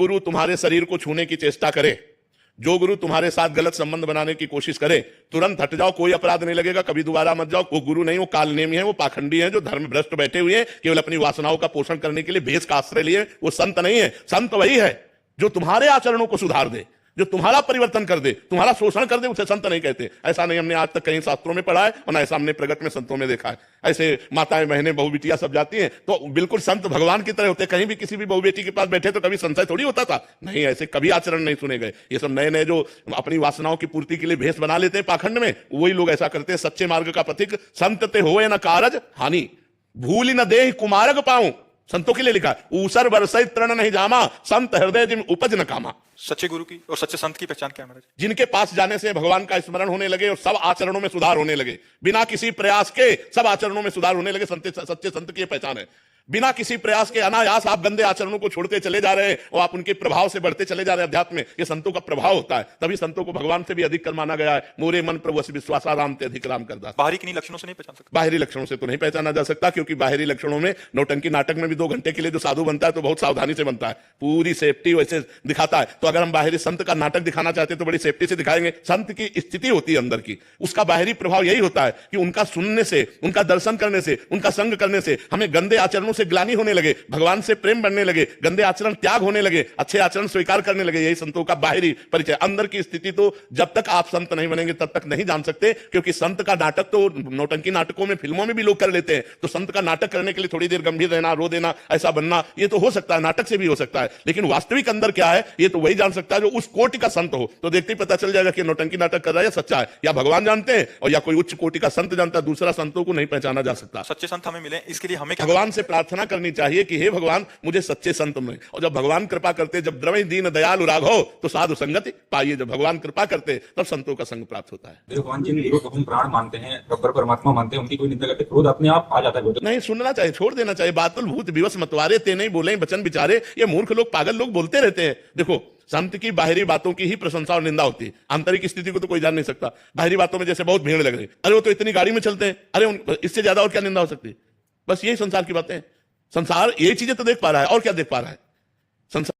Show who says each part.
Speaker 1: गुरु तुम्हारे शरीर को छूने की चेष्टा करे, जो गुरु तुम्हारे साथ गलत संबंध बनाने की कोशिश करे, तुरंत हट जाओ, कोई अपराध नहीं लगेगा, कभी दोबारा मत जाओ। वो गुरु नहीं, वो कालनेमी है, वो पाखंडी है, जो धर्म भ्रष्ट बैठे हुए हैं, केवल अपनी वासनाओं का पोषण करने के लिए भेष का आश्रय लिए। वो संत नहीं है। संत वही है जो तुम्हारे आचरणों को सुधार दे, जो तुम्हारा परिवर्तन कर दे, तुम्हारा शोषण कर दे, उसे संत नहीं कहते। ऐसा नहीं हमने आज तक कहीं शास्त्रों में पढ़ा है और ना ऐसा हमने प्रगट में संतों में देखा है। ऐसे माताएं बहनें बहु बेटियां सब जाती हैं तो बिल्कुल संत भगवान की तरह होते। कहीं भी किसी भी बहु बेटी के पास बैठे तो कभी संशय थोड़ी होता था, नहीं, ऐसे कभी आचरण नहीं सुने गए। ये सब नए नए जो अपनी वासनाओं की पूर्ति के लिए भेष बना लेते हैं पाखंड में, वही लोग ऐसा करते हैं। सच्चे मार्ग का पथिक संत ते होए न कारज हानि, भूल न देह कुमारग पाऊं, संतों के लिए लिखा है। ऊसर बरसई तृण नहीं जामा, संत हृदय जिम उपज न कामा।
Speaker 2: सच्चे गुरु की और सच्चे संत की पहचान क्या है महाराज?
Speaker 1: जिनके पास जाने से भगवान का स्मरण होने लगे और सब आचरणों में सुधार होने लगे, बिना किसी प्रयास के सब आचरणों में सुधार होने लगे, सच्चे संत की पहचान है। बिना किसी प्रयास के अनायास आप गंदे आचरणों को छोड़ते चले जा रहे हैं और आप उनके प्रभाव से बढ़ते चले जा रहे हैं अध्यात्म में। ये संतों का प्रभाव होता है, तभी संतों को भगवान से भी अधिक कर माना गया है। मोरे मन प्रभु विश्वासा राम ते अधिक राम करदास।
Speaker 2: बाहरी किन्हीं लक्षणों से नहीं पहचान सकते?
Speaker 1: बाहरी लक्षणों से तो नहीं पहचाना जा सकता, क्योंकि बाहरी लक्षणों में नौटंकी नाटक में भी 2 घंटे के लिए जो साधु बनता है तो बहुत सावधानी से बनता है, पूरी सेफ्टी वैसे दिखाता है। तो अगर हम बाहरी संत का नाटक दिखाना चाहते हैं तो बड़ी सेफ्टी से दिखाएंगे। संत की स्थिति होती है अंदर की, उसका बाहरी प्रभाव यही होता है कि उनका सुनने से, उनका दर्शन करने से, उनका संग करने से हमें गंदे आचरणों से ग्लानि होने लगे, भगवान से प्रेम बढ़ने लगे, गंदे आचरण त्याग होने लगे, अच्छे आचरण स्वीकार करने लगे। यही संतों का बाहरी परिचय। अंदर की स्थिति तो जब तक आप संत नहीं बनेंगे तब तक नहीं जान सकते, क्योंकि संत का नाटक तो नौटंकी नाटकों में, फिल्मों में भी लोग कर लेते हैं। तो संत का नाटक करने के लिए थोड़ी देर गंभीर रहना, रो देना, ऐसा बनना, ये तो हो सकता है, नाटक से भी हो सकता है। लेकिन वास्तविक अंदर क्या है ये तो वही जान सकता है जो उस कोटि का संत हो। तो देखते ही पता चल जाएगा कि नौटंकी नाटक कर रहा है या सच्चा है, या भगवान जानते हैं और या कोई उच्च कोटि का संत जानता है। दूसरा संतों को नहीं पहचाना जा सकता।
Speaker 2: सच्चे संत हमें मिले, इसके लिए हमें
Speaker 1: भगवान से प्रार्थना करनी चाहिए कि हे भगवान मुझे सच्चे संत मिले। और जब भगवान कृपा करते, जब द्रवई दीन दयालु राघव तो साधु संगति पाइए। जब भगवान कृपा करते तब संतों का संग प्राप्त होता है।
Speaker 3: भगवान जिन गुरु को हम प्राण मानते हैं, रब्बर परमात्मा मानते हैं, उनकी कोई निंदा करते क्रोध अपने आप आ जाता है।
Speaker 1: नहीं, सुनना चाहिए, छोड़ देना चाहिए। बातुल भूत विवश मतवारे ते नहीं बोले वचन बिचारे। ये मूर्ख लोग, पागल लोग बोलते रहते हैं। देखो, संत की बाहरी बातों की ही प्रशंसा और निंदा होती है, आंतरिक स्थिति को तो कोई जान नहीं सकता। बाहरी बातों में जैसे बहुत भीड़ लग रही, अरे वो तो इतनी गाड़ी में चलते हैं, अरे इससे ज्यादा और क्या निंदा हो सकती है? बस यही संसार की बातें हैं। संसार यही चीजें तो देख पा रहा है, और क्या देख पा रहा है संसार।